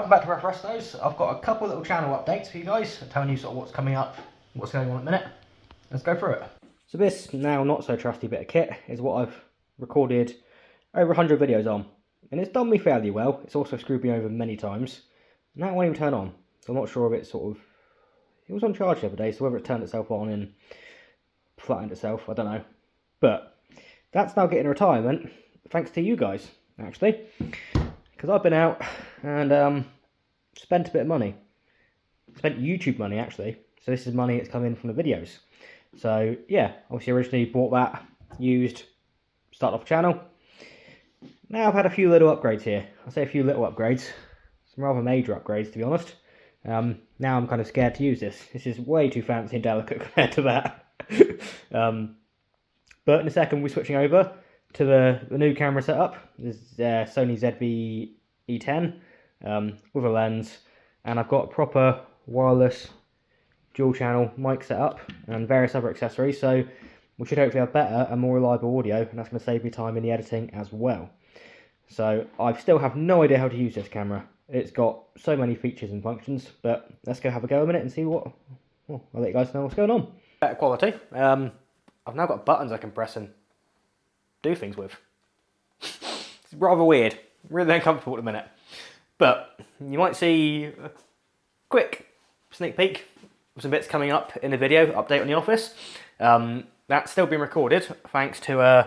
welcome back to Restos. I've got a couple little channel updates for you guys, telling you sort of what's coming up, what's going on at the minute. Let's go through it. So this now not so trusty bit of kit is what I've recorded over 100 videos on, and it's done me fairly well. It's also screwed me over many times. Now it won't even turn on, so I'm not sure if it was on charge the other day, so whether it turned itself on and flattened itself, I don't know. But that's now getting retirement, thanks to you guys, actually. Because I've been out and spent a bit of money. Spent YouTube money, actually. So this is money that's come in from the videos. So, yeah, obviously originally bought that, used, started off a channel. Now I've had a few little upgrades here. I say a few little upgrades. Some rather major upgrades, to be honest. Now I'm kind of scared to use this. This is way too fancy and delicate compared to that. But in a second we'll be switching over to the new camera setup. This is Sony ZV-E10 with a lens, and I've got a proper wireless dual channel mic setup and various other accessories, so we should hopefully have better and more reliable audio, and that's going to save me time in the editing as well. So I still have no idea how to use this camera. It's got so many features and functions, but let's go have a go a minute and see what. Well, I'll let you guys know what's going on. Better quality. I've now got buttons I can press and do things with. It's rather weird, really uncomfortable at the minute. But you might see a quick sneak peek of some bits coming up in the video update on the office. That's still being recorded thanks to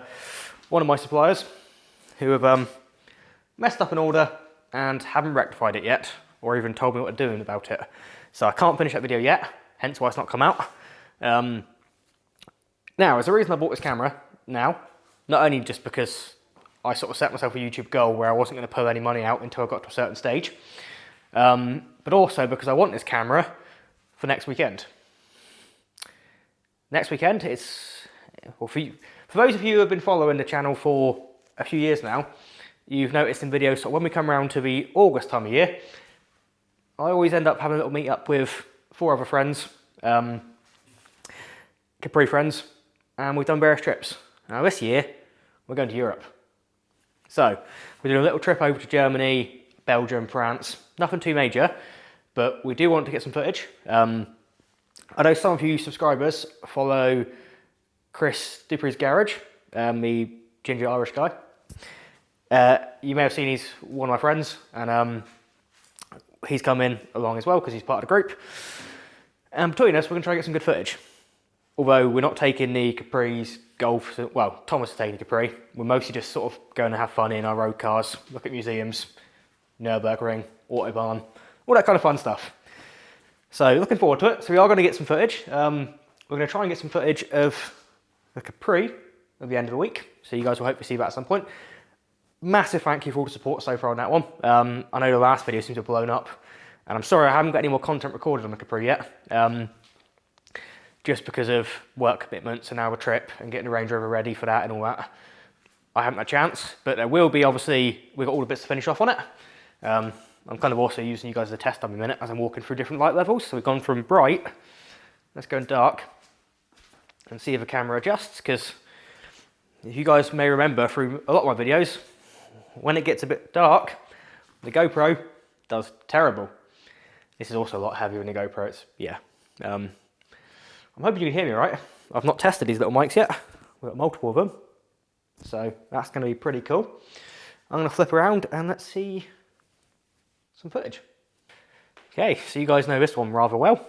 one of my suppliers who have messed up an order and haven't rectified it yet, or even told me what they're doing about it. So I can't finish that video yet, hence why it's not come out. Now, there's a reason I bought this camera now. Not only just because I sort of set myself a YouTube goal where I wasn't going to pull any money out until I got to a certain stage, but also because I want this camera for next weekend. Next weekend, well, for those of you who have been following the channel for a few years now, you've noticed in videos, so when we come around to the August time of year, I always end up having a little meet up with 4 other friends, Capri friends, and we've done various trips. Now this year, we're going to Europe. So, we're doing a little trip over to Germany, Belgium, France. Nothing too major, but we do want to get some footage. I know some of you subscribers follow Chris Dupree's Garage, the ginger Irish guy. You may have seen he's one of my friends, and he's come in along as well because he's part of the group. And between us, we're going to try and get some good footage. Although we're not taking the Capri's Golf, well, Thomas is taking the Capri. We're mostly just sort of going to have fun in our road cars, look at museums, Nürburgring, Autobahn, all that kind of fun stuff. So looking forward to it. So we are going to get some footage. We're going to try and get some footage of the Capri at the end of the week. So you guys will hopefully see that at some point. Massive thank you for all the support so far on that one. I know the last video seems to have blown up, and I'm sorry I haven't got any more content recorded on the Capri yet. Just because of work commitments and our trip and getting the Range Rover ready for that and all that. I haven't had a chance, but there will be, obviously, we've got all the bits to finish off on it. I'm kind of also using you guys as a test on a minute as I'm walking through different light levels. So we've gone from bright, let's go in dark, and see if the camera adjusts, because if you guys may remember through a lot of my videos, when it gets a bit dark, the GoPro does terrible. This is also a lot heavier than the GoPro, it's, yeah. I'm hoping you can hear me all right. I've not tested these little mics yet. We've got multiple of them. So that's going to be pretty cool. I'm going to flip around and let's see some footage. Okay, so you guys know this one rather well.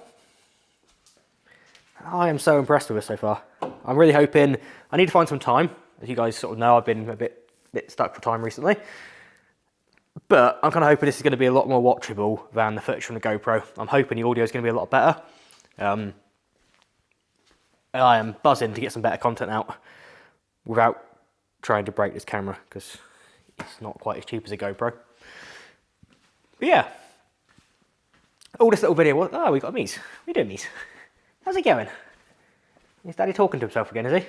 I am so impressed with this so far. I'm really hoping, I need to find some time. As you guys sort of know, I've been a bit stuck for time recently. But I'm kind of hoping this is going to be a lot more watchable than the footage from the GoPro. I'm hoping the audio is going to be a lot better. I am buzzing to get some better content out without trying to break this camera, because it's not quite as cheap as a GoPro. But yeah, all this little video was, oh, we got Mies. What are you doing, Mies? How's it going? Is Daddy talking to himself again, is he?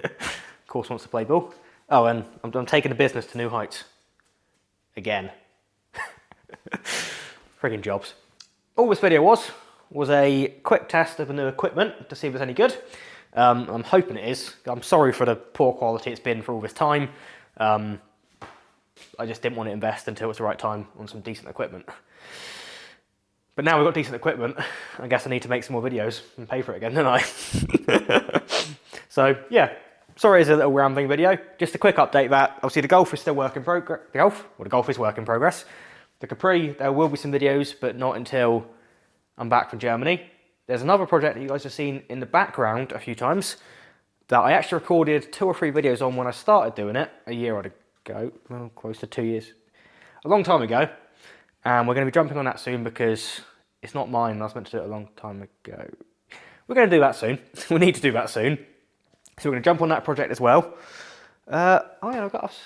Of course wants to play ball. Oh, and I'm taking the business to new heights. Again. Friggin' jobs. All this video was a quick test of the new equipment to see if it's any good. I'm hoping it is. I'm sorry for the poor quality it's been for all this time. I just didn't want to invest until it's the right time on some decent equipment. But now we've got decent equipment, I guess I need to make some more videos and pay for it again, don't I? So yeah, sorry it's a little rambling video. Just a quick update that obviously the Golf is still work in progress. The Golf is work in progress. The Capri, there will be some videos, but not until I'm back from Germany. There's another project that you guys have seen in the background a few times that I actually recorded 2 or 3 videos on when I started doing it a year ago, well, close to 2 years, a long time ago. And we're going to be jumping on that soon because it's not mine. I was meant to do it a long time ago. We're going to do that soon. We need to do that soon. So we're going to jump on that project as well. Oh yeah, I've got us.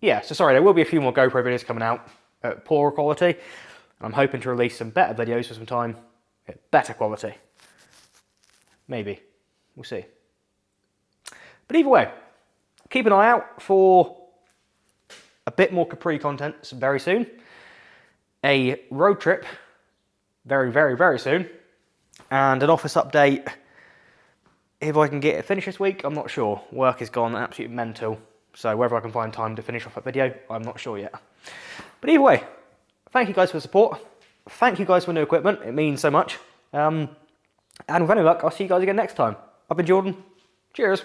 Yeah, so sorry, there will be a few more GoPro videos coming out at poorer quality. I'm hoping to release some better videos for some time at better quality. Maybe. We'll see. But either way, keep an eye out for a bit more Capri content very soon. A road trip very, very, very soon. And an office update. If I can get it finished this week, I'm not sure. Work has gone absolutely mental. So whether I can find time to finish off that video, I'm not sure yet. But either way, thank you guys for the support. Thank you guys for new equipment. It means so much. And with any luck, I'll see you guys again next time. I've been Jordan. Cheers.